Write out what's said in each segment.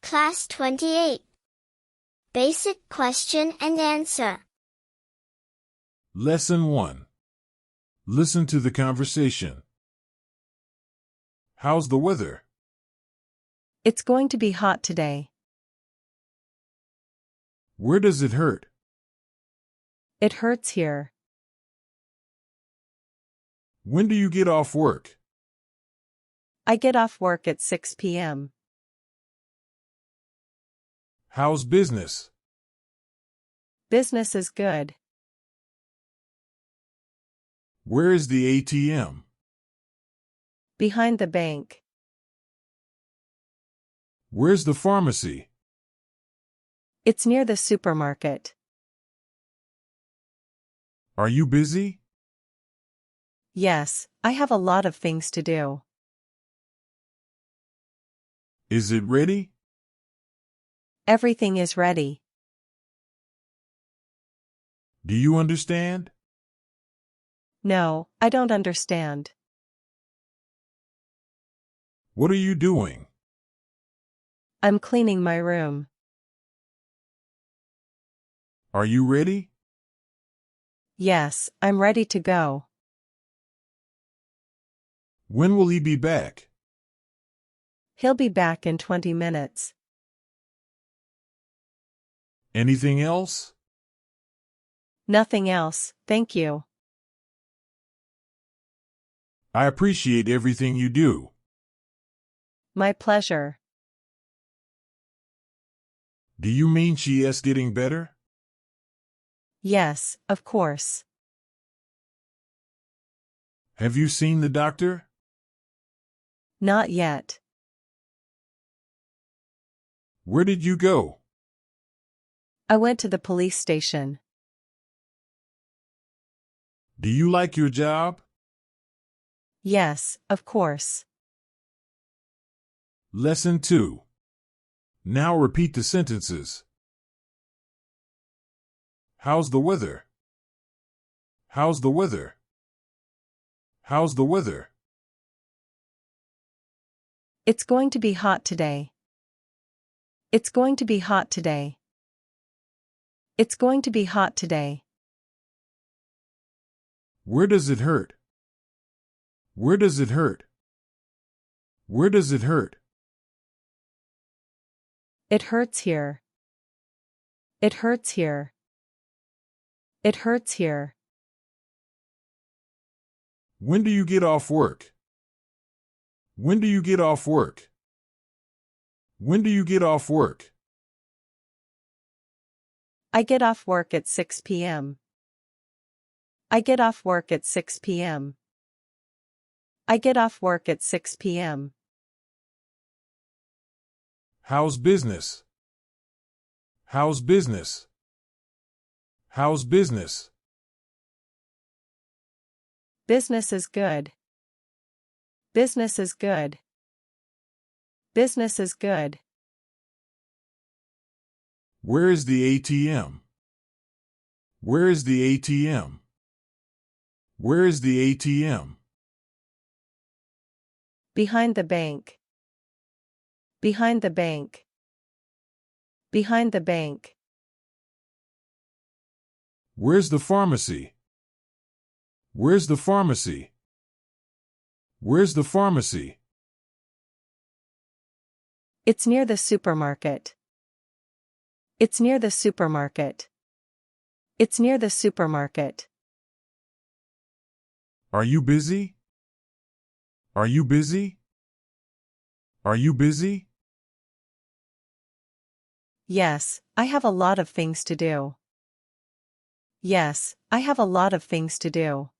Class 28. Basic question and answer. Lesson 1. Listen to the conversation. How's the weather? It's going to be hot today. Where does it hurt? It hurts here. When do you get off work? I get off work at 6 p.m. How's business? Business is good. Where is the ATM? Behind the bank. Where's the pharmacy? It's near the supermarket. Are you busy? Yes, I have a lot of things to do. Is it ready? Everything is ready. Do you understand? No, I don't understand. What are you doing? I'm cleaning my room. Are you ready? Yes, I'm ready to go. When will he be back? He'll be back in 20 minutes. Anything else? Nothing else, thank you. I appreciate everything you do. My pleasure. Do you mean she is getting better? Yes, of course. Have you seen the doctor? Not yet. Where did you go? I went to the police station. Do you like your job? Yes, of course. Lesson 2. Now repeat the sentences. How's the weather? How's the weather? How's the weather? It's going to be hot today. It's going to be hot today. It's going to be hot today. Where does it hurt? Where does it hurt? Where does it hurt? It hurts here. It hurts here. It hurts here. When do you get off work? When do you get off work? When do you get off work? I get off work at 6 p.m. I get off work at 6 p.m. I get off work at 6 p.m. How's business? How's business? How's business? Business is good. Business is good. Business is good. Where is the ATM? Where is the ATM? Where is the ATM? Behind the bank. Behind the bank. Behind the bank. Where's the pharmacy? Where's the pharmacy? Where's the pharmacy? It's near the supermarket. It's near the supermarket. It's near the supermarket. Are you busy? Are you busy? Are you busy? Yes, I have a lot of things to do. Yes, I have a lot of things to do.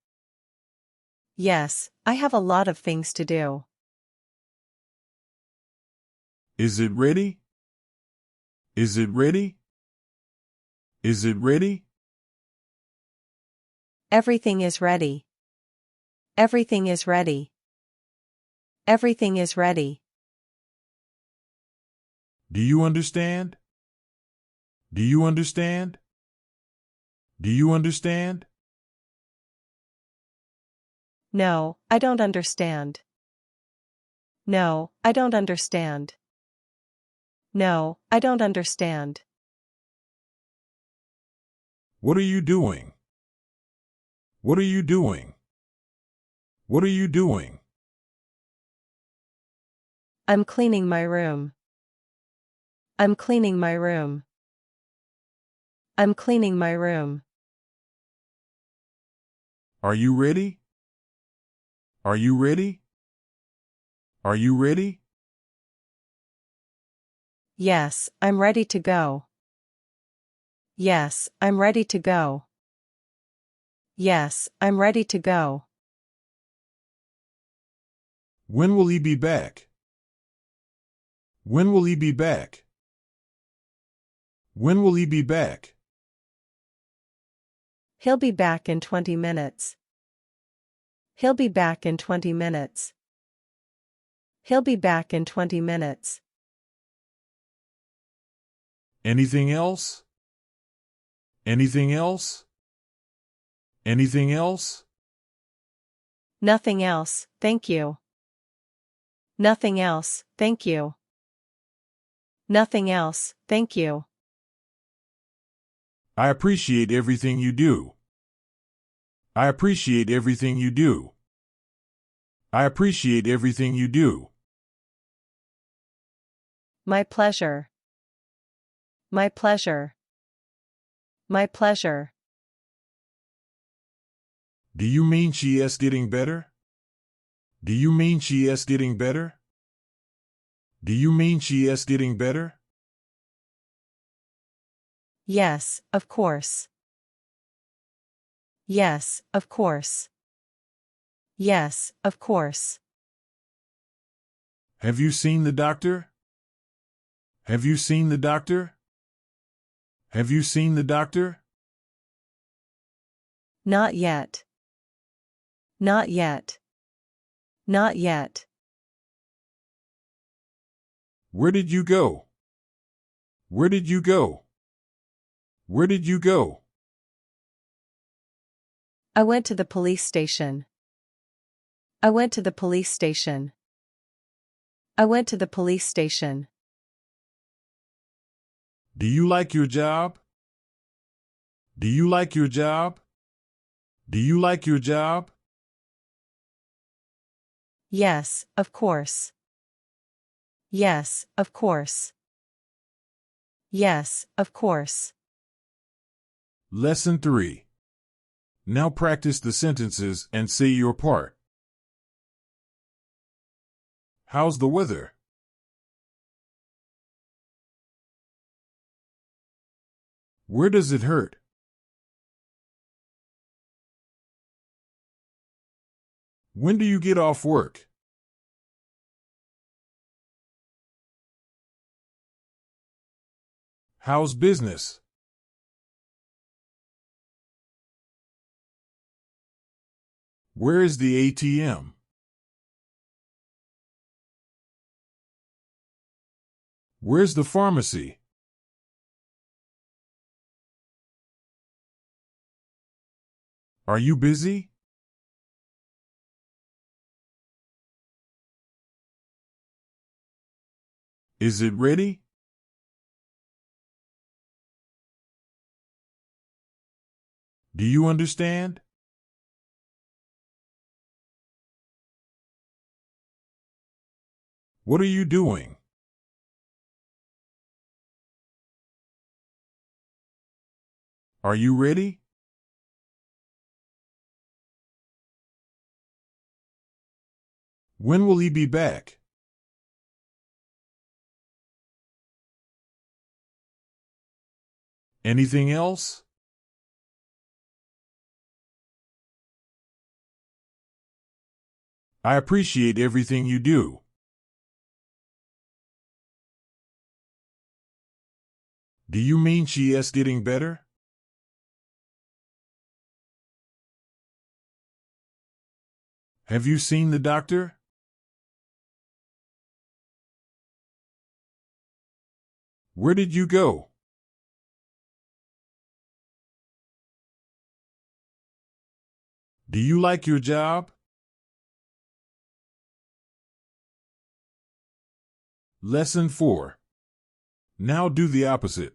Yes, I have a lot of things to do. Is it ready? Is it ready? Is it ready? Everything is ready. Everything is ready. Everything is ready. Do you understand? Do you understand? Do you understand? No, I don't understand. No, I don't understand. No, I don't understand. What are you doing? What are you doing? What are you doing? I'm cleaning my room. I'm cleaning my room. I'm cleaning my room. Are you ready? Are you ready? Are you ready? Yes, I'm ready to go. Yes, I'm ready to go. Yes, I'm ready to go. When will he be back? When will he be back? When will he be back? He'll be back in 20 minutes. He'll be back in 20 minutes. He'll be back in 20 minutes. Anything else? Anything else? Anything else? Nothing else, thank you. Nothing else, thank you. Nothing else, thank you. I appreciate everything you do. I appreciate everything you do. I appreciate everything you do. My pleasure. My pleasure. My pleasure. Do you mean she is getting better? Do you mean she is getting better? Do you mean she is getting better? Yes, of course. Yes, of course. Yes, of course. Have you seen the doctor? Have you seen the doctor? Have you seen the doctor? Not yet. Not yet. Not yet. Where did you go? Where did you go? Where did you go? I went to the police station. I went to the police station. I went to the police station. Do you like your job? Do you like your job? Do you like your job? Yes, of course. Yes, of course. Yes, of course. Lesson 3. Now practice the sentences and say your part. How's the weather? Where does it hurt? When do you get off work? How's business? Where is the ATM? Where's the pharmacy? Are you busy? Is it ready? Do you understand? What are you doing? Are you ready? When will he be back? Anything else? I appreciate everything you do. Do you mean she is getting better? Have you seen the doctor? Where did you go? Do you like your job? Lesson 4. Now do the opposite.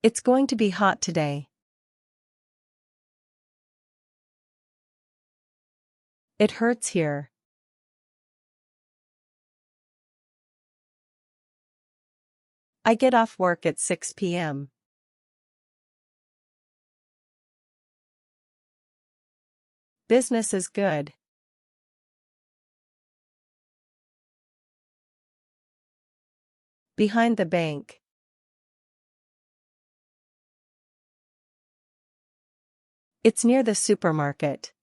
It's going to be hot today. It hurts here. I get off work at 6 p.m. Business is good. Behind the bank. It's near the supermarket.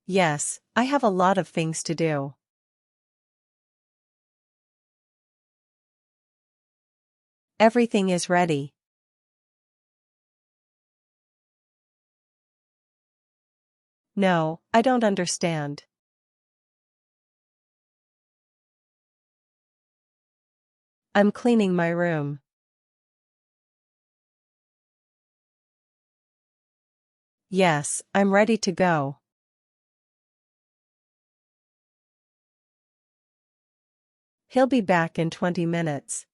Yes, I have a lot of things to do. Everything is ready. No, I don't understand. I'm cleaning my room. Yes, I'm ready to go. He'll be back in 20 minutes.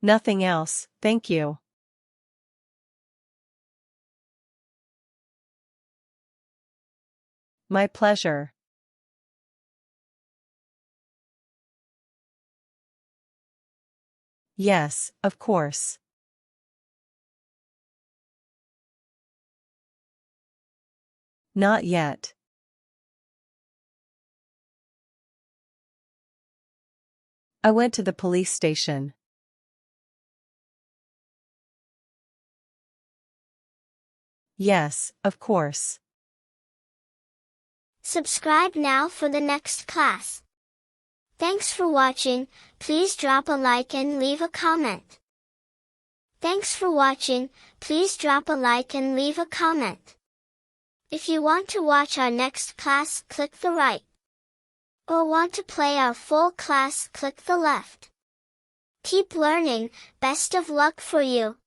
Nothing else, thank you. My pleasure. Yes, of course. Not yet. I went to the police station. Yes, of course. Subscribe now for the next class. Thanks for watching. Please drop a like and leave a comment. Thanks for watching. Please drop a like and leave a comment. If you want to watch our next class, click the right. Or want to play our full class, click the left. Keep learning. Best of luck for you.